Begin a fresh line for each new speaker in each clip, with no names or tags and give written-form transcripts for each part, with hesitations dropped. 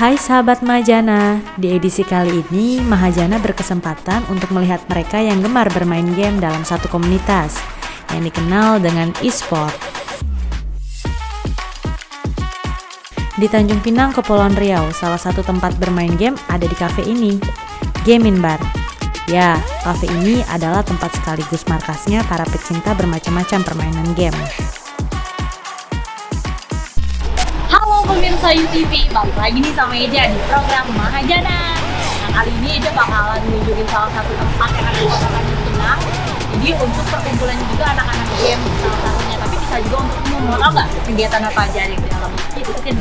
Hai sahabat Mahajana, di edisi kali ini Mahajana berkesempatan untuk melihat mereka yang gemar bermain game dalam satu komunitas yang dikenal dengan e-sport. Di Tanjung Pinang, Kepulauan Riau, salah satu tempat bermain game ada di kafe ini, Gaming Bar. Ya, kafe ini adalah tempat sekaligus markasnya para pecinta bermacam-macam permainan game.
Halo pemirsa UTV, balik lagi nih sama Eja di program Mahajana. Nah, kali ini Eja bakalan nunjukin salah satu tempat yang ada di kota Tanjung Pinang. Jadi untuk perkumpulan juga anak-anak game salah satunya, tapi bisa juga untuk umum. Mau tau nggak kegiatan apa aja yang di dalam? Ikutin.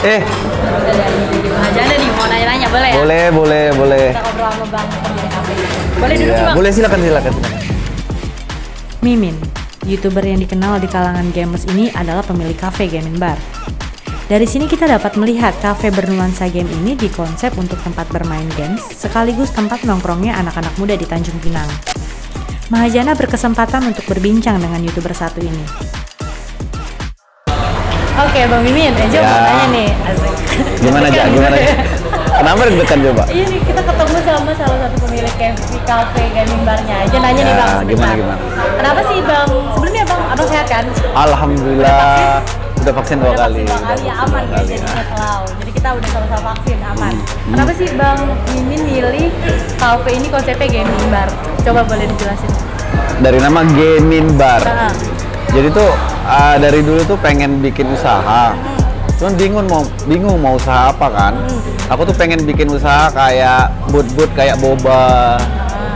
Udah dari Mahajana nih, mau nanya-nanya boleh ya?
Boleh.
Kita ngobrol sama Bang pemilik kafe. Boleh duduk nih Bang?
Boleh, silakan.
Mimin, YouTuber yang dikenal di kalangan gamers ini adalah pemilik kafe Gaming Bar. Dari sini kita dapat melihat kafe bernuansa game ini dikonsep untuk tempat bermain games sekaligus tempat nongkrongnya anak-anak muda di Tanjung Pinang. Mahajana berkesempatan untuk berbincang dengan YouTuber satu ini. Oke, Bang Mimin, Eja mau nanya nih. Asik.
Gimana aja? Kenapa deg-degan coba?
Iya nih, kita ketemu sama salah satu pemilik kafe gaming barnya. Aja nanya nih Bang, sebentar.
Gimana?
Kenapa sih Bang? Sebelumnya Bang, Abang sehat kan?
Alhamdulillah, udah vaksin 2 kali.
Vaksin 2 kali ya, aman guys, jadinya selalu. Jadi kita udah sama-sama vaksin, aman. Kenapa sih Bang Mimin milih kafe ini konsepnya gaming bar? Coba boleh dijelasin.
Dari nama Gaming Bar.
Nah,
Jadi tuh dari dulu tuh pengen bikin usaha. Cuman bingung mau usaha apa kan. Aku tuh pengen bikin usaha kayak boot kayak boba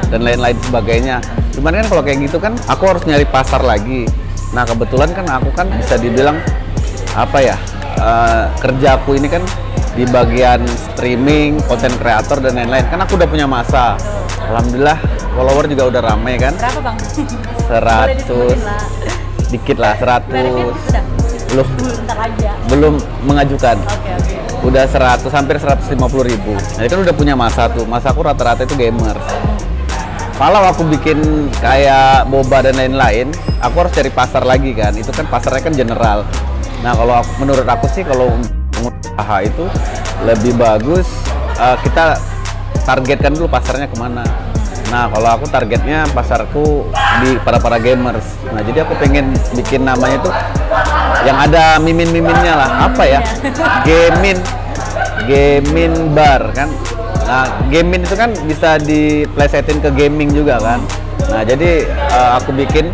dan lain-lain sebagainya. Cuman kan kalau kayak gitu kan aku harus nyari pasar lagi. Nah kebetulan kan aku kan bisa dibilang apa ya, kerjaku ini kan di bagian streaming, content creator dan lain-lain. Kan aku udah punya masa. Alhamdulillah follower juga udah ramai kan.
berapa Bang?
100 dikit lah, 100
Udah? Bentar aja.
belum mengajukan.
Oke.
Udah 100, hampir 150.000. Jadi kan udah punya masa tuh. Masa aku rata-rata itu gamers. Kalau aku bikin kayak boba dan lain-lain, aku harus cari pasar lagi kan. Itu kan pasarnya kan general. Nah kalau menurut aku sih kalau usaha itu lebih bagus kita targetkan dulu pasarnya kemana. Nah kalau aku targetnya pasarku di para gamers. Nah jadi aku pengen bikin namanya tuh yang ada mimin-miminnya lah. Apa ya? Gaming Bar kan. Nah gaming itu kan bisa diplesetin ke gaming juga kan. Nah jadi aku bikin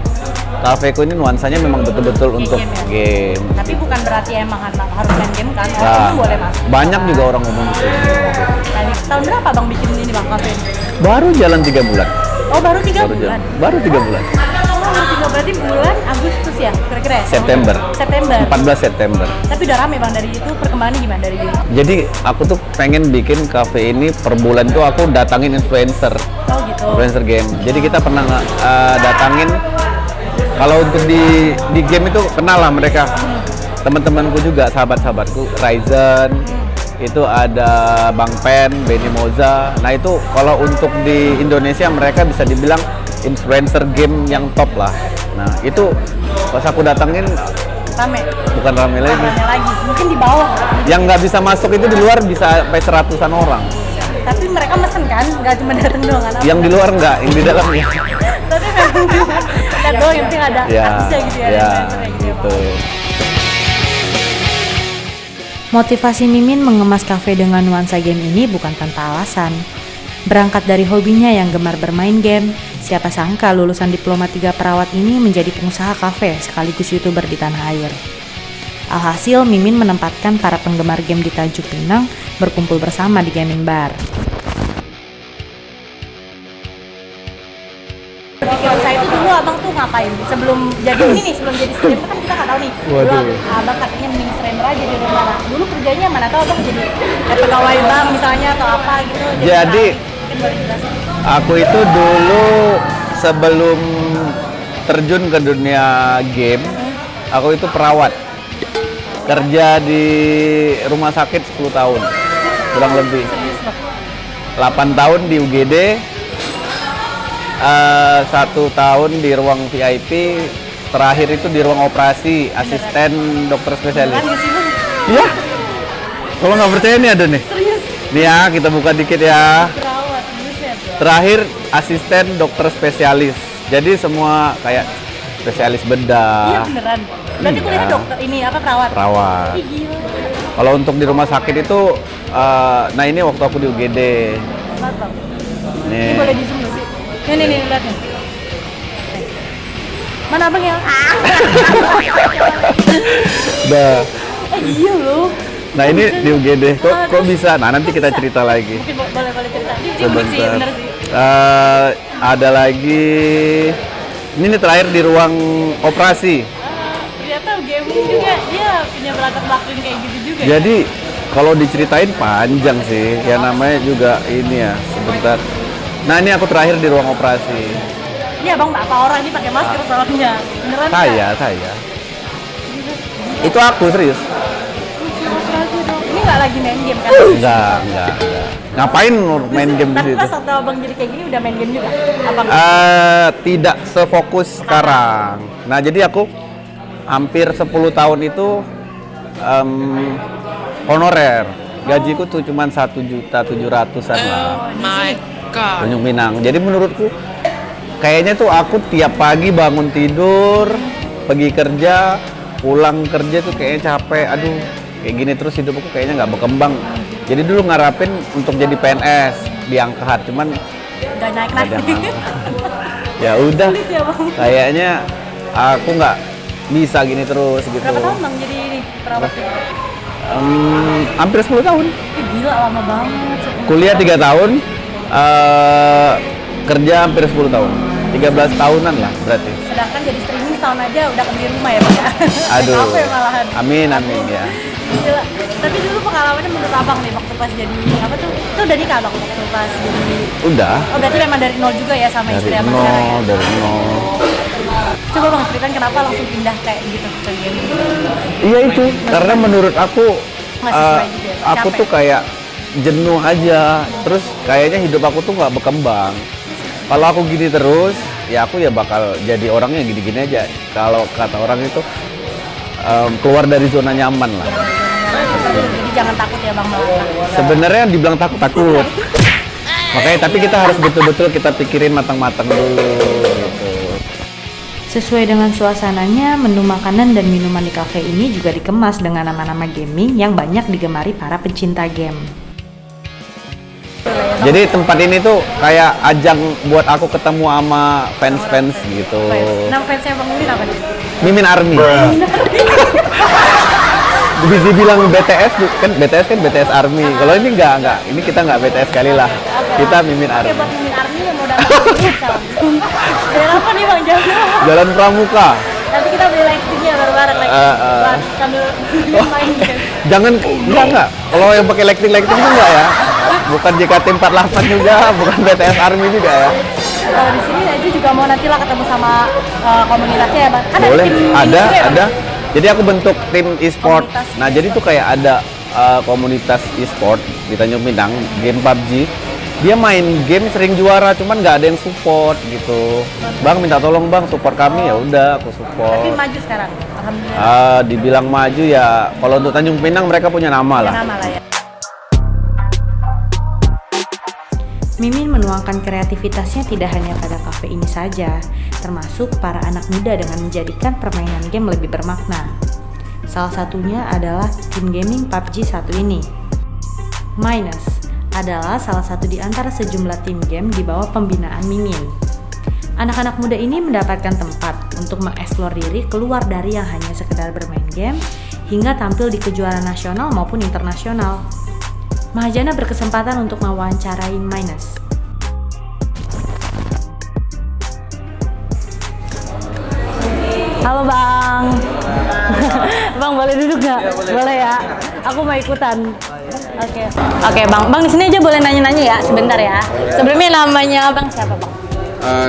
kafeku ini nuansanya memang betul-betul untuk game.
Tapi bukan berarti emang harus main game kan?
Nah,
Orang boleh masuk.
banyak juga orang ngomong gitu.
Nah, ini tahun berapa Bang bikin ini Bang kafe ini?
Baru jalan 3 bulan.
Oh baru 3 bulan?
Baru 3 bulan.
Oh baru 3 berarti bulan Agustus ya? Kira-kira ya?
September. 14 September.
Tapi udah rame Bang dari itu, perkembangannya gimana dari itu?
Jadi aku tuh pengen bikin kafe ini per bulan tuh aku datangin influencer.
Oh gitu.
Influencer game. Jadi kita pernah datangin, kalau untuk di game itu kenal lah mereka. Teman-temanku juga, sahabat-sahabatku, Ryzen, itu ada Bang Pen, Benny Moza. Nah itu kalau untuk di Indonesia mereka bisa dibilang influencer game yang top lah. Nah itu pas aku datangin
Rame?
bukan rame lagi.
Rame lagi, mungkin di bawah.
Yang nggak bisa masuk itu di luar bisa sampai 100-an orang.
Tapi mereka mesen kan? Nggak cuma dateng doang kan?
Yang di luar nggak, yang di dalam ya.
Tapi memang lihat doang, yang penting ada artisnya gitu ya, influencernya gitu ya Bang.
Gitu.
Motivasi Mimin mengemas kafe dengan nuansa game ini bukan tanpa alasan. Berangkat dari hobinya yang gemar bermain game, siapa sangka lulusan Diploma 3 Perawat ini menjadi pengusaha kafe sekaligus YouTuber di tanah air. Alhasil Mimin menempatkan para penggemar game di Tanjung Pinang berkumpul bersama di Gaming Bar.
Pikiran saya itu dulu Abang tuh ngapain? Sebelum jadi ini nih, sebelum jadi streamer kan kita nggak tahu nih. Dulu Abang katanya mending streamer aja di rumah. Nah, dulu kerjanya mana tahu Abang jadi pegawai bank misalnya atau apa gitu.
Jadi
mungkin boleh jelasin.
aku itu dulu sebelum terjun ke dunia game, aku itu perawat. Kerja di rumah sakit 10 tahun, kurang lebih.
Serius Bang?
8 tahun di UGD, 1 tahun di ruang VIP, terakhir itu di ruang operasi, asisten dokter spesialis.
Beneran gak sih Bang?
Iya. Kalau nggak percaya nih ada nih.
Serius?
Nih ya, kita buka dikit ya.
Perawat, buset.
Terakhir asisten dokter spesialis. Jadi semua kayak spesialis
Iya
bedah,
beneran. Berarti
Iya.
kuliah dokter ini apa perawat?
perawat.
Ih gila.
Kalau untuk di rumah sakit itu, nah ini waktu aku di UGD.
Lihat Bang. Ini
Nih.
boleh di zoom gak sih? Nih lihat nih. Mana abang yang?
Dah.
Iya loh.
Nah ini di UGD. Kok bisa? Nah nanti kita cerita lagi.
Mungkin boleh cerita. Ini unik sih, bener sih.
Ada lagi. Ini nih terakhir di ruang operasi.
Ternyata gaming juga dia punya belakang belakang kayak gitu juga.
Jadi kalau diceritain panjang sih. Ya namanya juga ini ya sebentar. Nah ini aku terakhir di ruang operasi.
Ini abang apa orang ini pakai masker soalnya. Beneran nggak?
Saya. Itu aku serius.
Operasi dong. Ini nggak lagi main game kan?
Enggak. Ngapain main game di
Tapi
situ?
pas waktu abang jadi kayak gini udah main game juga? Abang?
Tidak sefokus sekarang. Nah, jadi aku hampir 10 tahun itu honorer. Gajiku tuh cuma 1.700.000-an lah. Tanjung Pinang. Jadi menurutku kayaknya tuh aku tiap pagi bangun tidur, pergi kerja, pulang kerja tuh kayaknya capek. Aduh, kayak gini terus hidup aku kayaknya nggak berkembang. Jadi dulu ngarapin untuk jadi PNS, diangkat, cuman
Udah naik.
ada yang angkat. Ya udah,
Sulit ya bang?
kayaknya aku nggak bisa gini terus gitu.
Berapa tahun bang jadi ini perawat?
Hampir 10 tahun.
Ih, gila lama banget.
Kuliah 3 tahun, kerja hampir 10 tahun. 13 tahunan lah berarti.
Sedangkan jadi streaming setahun aja udah kebeli rumah ya bang ya?
Aduh.
Kafe malahan.
Amin ya.
Gila. Tapi dulu pengalamannya menurut abang nih waktu pas jadi apa tuh? Itu udah nikah bang waktu pas jadi.
Udah.
Oh berarti memang dari nol juga ya sama istri
Dari
abang sekarang ya?
nol, dari nol.
Coba bang ceritain kenapa langsung pindah kayak gitu ke game?
Iya itu, karena menurut aku,
Nggak sesuai gitu ya, Pak?
aku
Capek?
tuh kayak jenuh aja. Terus kayaknya hidup aku tuh nggak berkembang. Kalau aku gini terus, ya aku ya bakal jadi orangnya gini-gini aja. Kalau kata orang itu keluar dari zona nyaman lah.
Jadi jangan takut ya bang melangkah.
Sebenarnya dibilang takut. Makanya tapi kita harus betul-betul kita pikirin matang-matang dulu. Gitu.
Sesuai dengan suasananya, menu makanan dan minuman di kafe ini juga dikemas dengan nama-nama gaming yang banyak digemari para pencinta game.
Jadi tempat ini tuh kayak ajang buat aku ketemu sama fans-fans gitu.
Nama fansnya bang Mimin apa nih?
Mimin Army. Dibilang BTS kan BTS Army. Kalau ini enggak. Ini kita enggak BTS kali lah. Kita Mimin
Oke
Army.
buat Mimin Army yang mau datang ke sini bisa langsung. Dari apa nih bang jalan?
Jalan Pramuka.
Nanti kita beli lightingnya bareng-bareng lagi. Buat sambil main game.
Jangan enggak. Kalau yang pakai lighting itu enggak ya. Bukan JKT48 juga, bukan BTS Army juga ya.
Kalau di sini aja juga mau nanti lah ketemu sama komunitasnya ya bang.
Boleh,
tim ini
ada.
juga ya, Bang?
Jadi aku bentuk tim e-sport.
Komunitas
Nah, jadi tuh kayak ada komunitas e-sport di Tanjung Pinang, game PUBG. Dia main game sering juara, cuman nggak ada yang support gitu. Bang minta tolong bang support kami, ya udah aku
Tapi
support.
maju sekarang, alhamdulillah.
Dibilang maju ya, kalau untuk Tanjung Pinang mereka punya nama lah.
Nama lah ya.
Mimin menuangkan kreativitasnya tidak hanya pada kafe ini saja, termasuk para anak muda dengan menjadikan permainan game lebih bermakna. Salah satunya adalah tim gaming PUBG satu ini. Minus adalah salah satu di antara sejumlah tim game di bawah pembinaan Mimin. Anak-anak muda ini mendapatkan tempat untuk mengeksplor diri keluar dari yang hanya sekedar bermain game hingga tampil di kejuaraan nasional maupun internasional. Mahajana berkesempatan untuk mewawancarain Minus.
Halo bang. Bang boleh duduk nggak? Boleh ya. Aku mau ikutan. Oke bang. Bang di sini aja boleh nanya-nanya ya sebentar ya. Sebelumnya namanya abang siapa bang?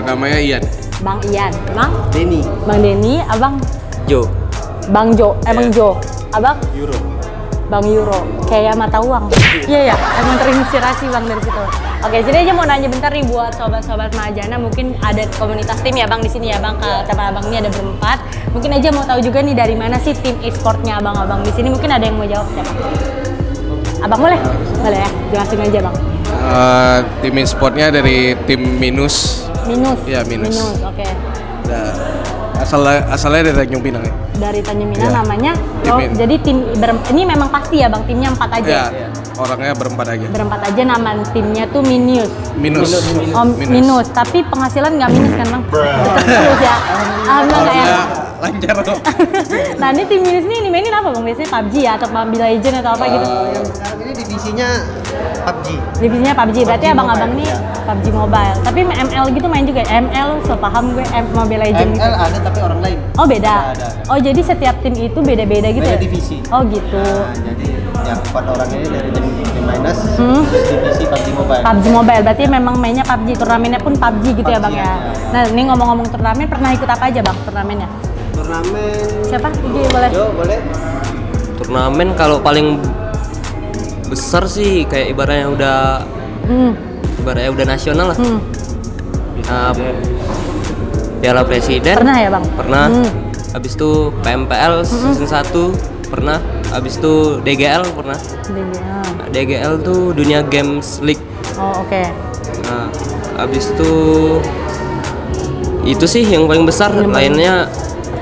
Namanya Ian.
Bang Ian. Bang?
Denny.
Bang Denny. Abang?
Jo.
Bang Jo. Bang Jo. Abang?
Euro.
Bang Euro, kayak mata uang. Iya ya, emang terinspirasi Bang dari situ. Oke, jadi aja mau nanya bentar nih buat sobat-sobat Mahajana, mungkin ada komunitas tim ya Bang di sini ya Bang, ke teman Abang ini ada berempat. Mungkin aja mau tahu juga nih dari mana sih tim e-sportnya abang-abang di sini, mungkin ada yang mau jawab siapa? Abang boleh? Boleh ya, jelasin aja Bang.
Tim e-sportnya dari tim Minus.
Minus?
Iya, Minus.
Oke.
Asalnya dari Tanjung Pinang ya?
Dari Tanjung Pinang
Iya.
namanya,
Tim
jadi tim ini memang pasti ya Bang, timnya 4 aja?
Iya, orangnya berempat aja.
Berempat aja, nama timnya tuh Minus.
Minus.
Oh, minus. Tapi penghasilan nggak minus kan Bang? Tetap terus ya? Alhamdulillah nggak ya?
Harusnya lancar tuh.
Nah ini tim Minus ini mainin apa Bang? Biasanya PUBG ya atau Mobile Legends atau apa gitu?
Sekarang ini divisinya PUBG.
Divisinya PUBG, berarti abang-abang ini PUBG Mobile. Tapi ML gitu main juga ya? ML, sepaham gue, Mobile Legends gitu.
ML ada tapi orang lain.
Oh beda?
Ada.
Oh jadi setiap tim itu beda-beda gitu
Beda
ya?
divisi.
Oh gitu.
Nah, jadi yang 4 orang ini dari tim Minus, terus divisi PUBG Mobile.
PUBG Mobile, berarti memang mainnya PUBG, turnamennya pun PUBG gitu ya Bang
PUBG,
ya?
ya.
Nah ini ngomong-ngomong turnamen, pernah ikut apa aja Bang turnamennya?
Turnamen.
Siapa? Gigi boleh?
Yo, boleh.
Turnamen kalau paling besar sih kayak ibaratnya udah nasional lah. Piala Presiden.
Pernah ya Bang?
Pernah. Habis itu PMPL season 1 pernah. Habis itu DGL pernah. DGL tuh Dunia Games League.
Oh oke.
Nah, habis itu sih yang paling besar, lainnya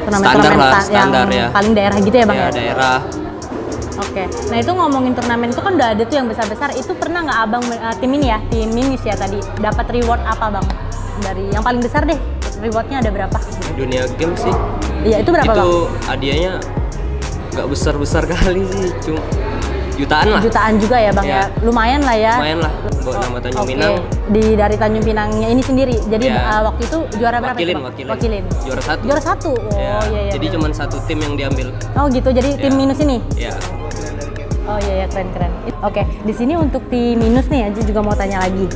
standar lah, standar ya.
Paling daerah gitu ya Bang ya?
Daerah.
Oke, nah itu ngomongin turnamen itu kan udah ada tuh yang besar-besar. Itu pernah nggak abang tim ini ya, tim Minus ya tadi dapat reward apa Bang? Dari yang paling besar deh, rewardnya ada berapa?
Dunia Games sih.
Iya itu berapa Bang?
Itu hadiahnya nggak besar-besar kali sih, cuma jutaan lah.
Jutaan juga ya Bang ya,
Ya.
lumayan lah ya.
Lumayan lah buat nama Tanjung
Oke,
Pinang.
dari Tanjung Pinangnya ini sendiri. Jadi
Ya.
waktu itu juara berapa
Wakilin,
itu, Bang?
wakilin. Juara 1.
Juara 1. Oh
Ya,
iya.
jadi cuma satu tim yang diambil.
Oh gitu, jadi tim
Ya.
Minus ini.
Ya.
Oh iya keren. Oke, di sini untuk tim Minus nih aja juga mau tanya lagi.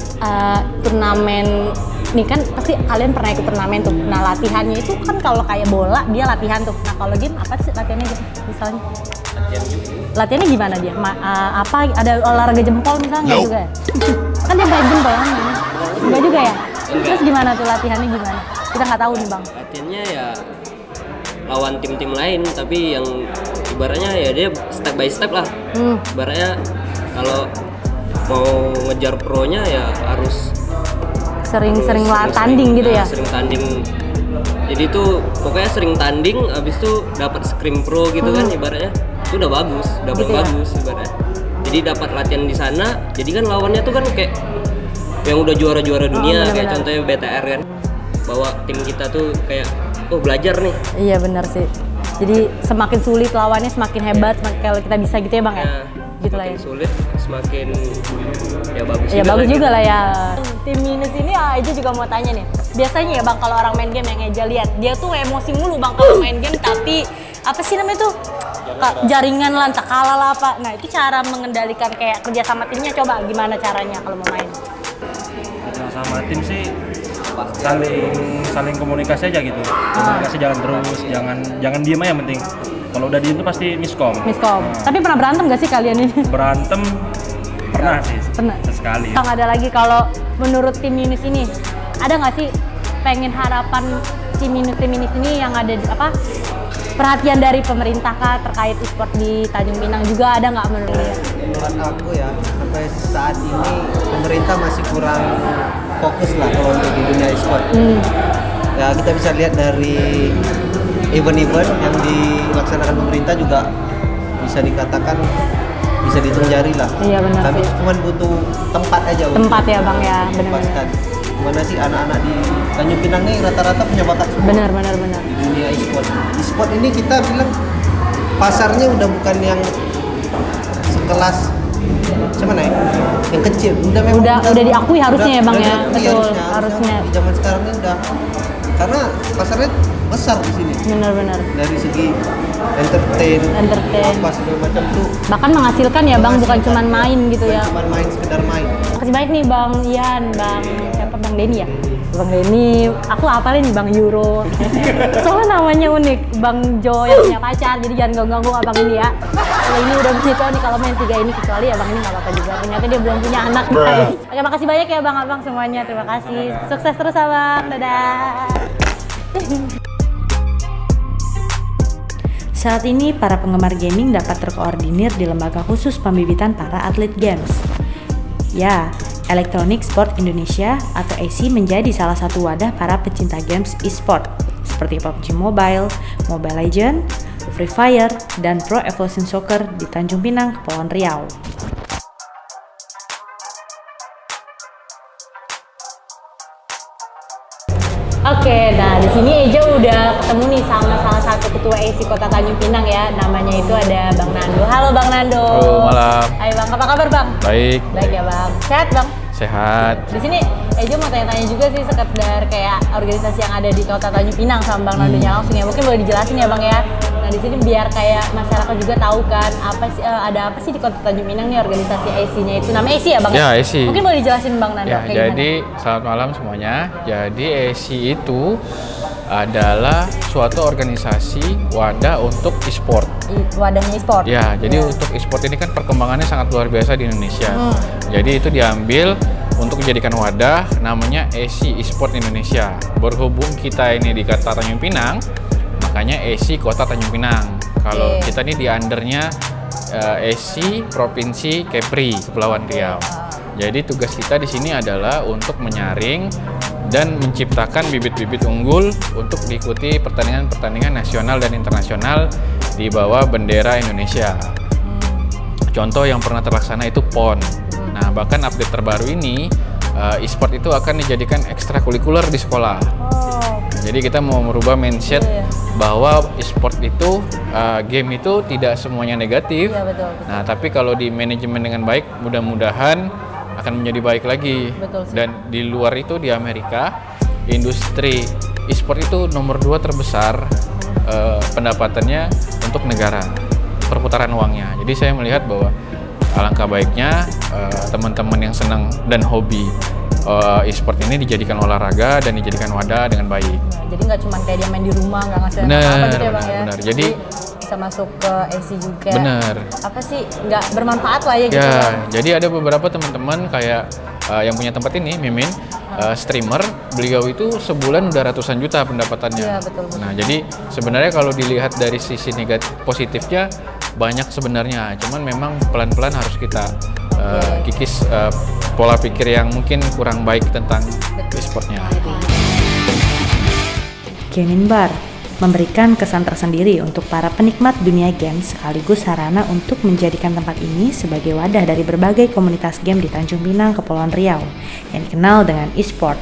Turnamen nih kan pasti kalian pernah ikut turnamen tuh. Nah latihannya itu kan kalau kayak bola dia latihan tuh. Nah kalau game apa sih latihannya misalnya? Latihannya gimana dia? Apa ada olahraga jempol misalnya nggak juga ya? Kan dia main jempol kan? Enggak juga ya? Terus gimana tuh latihannya gimana? Kita nggak tahu nih Bang.
Latihannya ya lawan tim-tim lain, tapi yang ibaratnya ya dia step by step lah. Ibaratnya kalau mau ngejar pro-nya ya harus
Sering-sering tanding gitu ya?
Sering tanding. Jadi tuh pokoknya sering tanding, habis itu dapat scrim pro gitu kan ibaratnya. Itu udah bagus,
Gitu ya?
bagus ibaratnya. Jadi dapat latihan di sana. Jadi kan lawannya tuh kan kayak yang udah juara-juara dunia, kayak
benar-benar.
contohnya BTR kan. Bawa tim kita tuh kayak belajar nih.
Iya benar sih. Jadi semakin sulit lawannya semakin hebat, semakin kalau kita bisa gitu ya Bang ya?
Ya,
Gitu lah ya.
semakin sulit, semakin ya bagus
Ya bagus
lah
juga
gitu.
lah ya. Tim Minus ini aja juga mau tanya nih. Biasanya ya Bang kalau orang main game yang Eja lihat, dia tuh emosi mulu Bang kalau main game, tapi apa sih namanya tuh? Jaringan lah, entah kalah lah apa. Nah itu cara mengendalikan kayak kerja sama timnya, coba gimana caranya kalau mau main?
Sama tim sih saling komunikasi aja gitu. Komunikasi jalan terus, jangan diem aja yang penting. Kalau udah diem tuh pasti miskom.
Miskom. Tapi pernah berantem gak sih kalian ini?
Berantem pernah sih.
Pernah.
Sesekali.
Bang ada lagi kalau menurut tim Minus ini, ada nggak sih pengen harapan tim Minus ini yang ada apa perhatian dari pemerintah kah terkait e-sport di Tanjung Pinang juga ada nggak menurut dia?
Menurut aku ya, sampai saat ini pemerintah masih kurang fokus lah kalau untuk di dunia e-sport. Ya kita bisa lihat dari event-event yang dilaksanakan pemerintah juga bisa dikatakan bisa dihitung jari lah.
Iya benar.
Kami cuma butuh tempat aja
Tempat ya Bang ya, benar-benar.
dipaskan. Gimana sih anak-anak di Tanjung Pinang ini rata-rata punya bakat semua
Benar.
di dunia e-sport. E-sport ini kita bilang pasarnya udah bukan yang sekelas mana ya? Yang kecil.
Udah diakui harusnya ya, Bang, ya? Betul, harusnya.
Di zaman sekarang ini udah karena pasarnya besar di sini.
Benar.
Dari segi entertain. Apa segala macam tuh.
Bahkan menghasilkan ya Bang, bukan cuma main gitu ya.
Bukan cuma main, sekedar main.
Makasih banyak nih Bang Ian, Bang siapa Bang Denny ya?
Bang Denny, aku hafalin nih Bang Euro. Soalnya namanya unik, Bang Jo yang punya pacar, jadi jangan ganggu abang ini ya. Kalau ini udah punya cowok nih, kalau main 3 ini kecuali abang ini nggak apa-apa juga. Ternyata dia belum punya anak guys. Oke, makasih banyak ya abang-abang semuanya, terima kasih. Sukses terus abang, dadah.
Saat ini, para penggemar gaming dapat terkoordinir di lembaga khusus pembibitan para atlet games. Ya, Electronic Sport Indonesia atau AC menjadi salah satu wadah para pecinta games e-sport seperti PUBG Mobile, Mobile Legends, Free Fire, dan Pro Evolution Soccer di Tanjung Pinang, Kepulauan Riau.
Oke, nah di sini Eja udah ketemu nih sama salah satu ketua AC Kota Tanjung Pinang ya. Namanya itu ada Bang Nando. Halo Bang Nando.
Halo, malam.
Hai Bang, apa kabar Bang?
Baik,
Baik ya Bang. Sehat Bang?
sehat.
Di sini Eja mau tanya-tanya juga sih sekedar kayak organisasi yang ada di Kota Tanjung Pinang sama Bang Nandonya langsung ya. Mungkin boleh dijelasin ya Bang ya. Nah di sini biar kayak masyarakat juga tahu kan apa sih ada apa sih di Kota Tanjung Pinang nih organisasi AC-nya itu. Namanya AC ya Bang?
Ya, AC.
Mungkin boleh dijelasin Bang Nando
Ya,
kayak
jadi selamat malam semuanya. Jadi AC itu adalah suatu organisasi wadah untuk e-sport.
Wadahnya e-sport?
Ya, jadi untuk e-sport ini kan perkembangannya sangat luar biasa di Indonesia. Jadi itu diambil untuk dijadikan wadah namanya AC e-sport Indonesia. Berhubung kita ini di Kota Tanjung Pinang, makanya AC Kota Tanjung Pinang. Kalau kita ini di undernya AC Provinsi Kepri, Kepulauan Riau. Jadi tugas kita di sini adalah untuk menyaring dan menciptakan bibit-bibit unggul untuk diikuti pertandingan-pertandingan nasional dan internasional di bawah bendera Indonesia. Contoh yang pernah terlaksana itu PON. Nah, bahkan update terbaru ini e-sport itu akan dijadikan ekstrakurikuler di sekolah. Jadi kita mau merubah mindset bahwa e-sport itu game itu tidak semuanya negatif.
Iya, betul.
Nah, tapi kalau di manajemen dengan baik, mudah-mudahan akan menjadi baik lagi.
Betul sih.
Dan di luar itu di Amerika, industri e-sport itu nomor 2 terbesar pendapatannya untuk negara, perputaran uangnya. Jadi saya melihat bahwa alangkah baiknya teman-teman yang senang dan hobi e-sport ini dijadikan olahraga dan dijadikan wadah dengan baik.
Nah, jadi nggak cuma kayak dia main di rumah nggak ngasih
Bener,
apa gitu ya Bang ya?
bener. Jadi
bisa masuk ke AC juga.
Bener.
Apa sih nggak bermanfaat lah ya gitu
Ya,
Bang?
jadi ada beberapa teman-teman kayak yang punya tempat ini, Mimin, streamer, beliau itu sebulan udah ratusan juta pendapatannya.
Iya, betul.
Nah, jadi sebenarnya kalau dilihat dari sisi negatif positifnya banyak sebenarnya, cuman memang pelan-pelan harus kita kikis pola pikir yang mungkin kurang baik tentang e-sportnya.
Gaming Bar memberikan kesan tersendiri untuk para penikmat dunia game sekaligus sarana untuk menjadikan tempat ini sebagai wadah dari berbagai komunitas game di Tanjung Pinang, Kepulauan Riau yang dikenal dengan e-sport.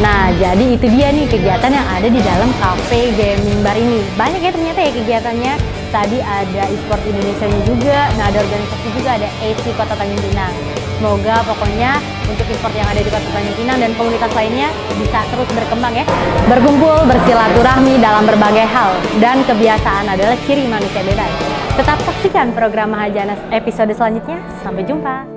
Nah, jadi itu dia nih kegiatan yang ada di dalam cafe gaming bar ini. Banyak ya ternyata ya kegiatannya. Tadi ada e-sport Indonesia-nya juga, nah ada organisasi juga, ada AC Kota Tanjung Pinang. Semoga pokoknya untuk e-sport yang ada di Kota Tanjung Pinang dan komunitas lainnya bisa terus berkembang ya. Berkumpul, bersilaturahmi dalam berbagai hal, dan kebiasaan adalah ciri manusia bebas. Tetap saksikan program Mahajana episode selanjutnya. Sampai jumpa.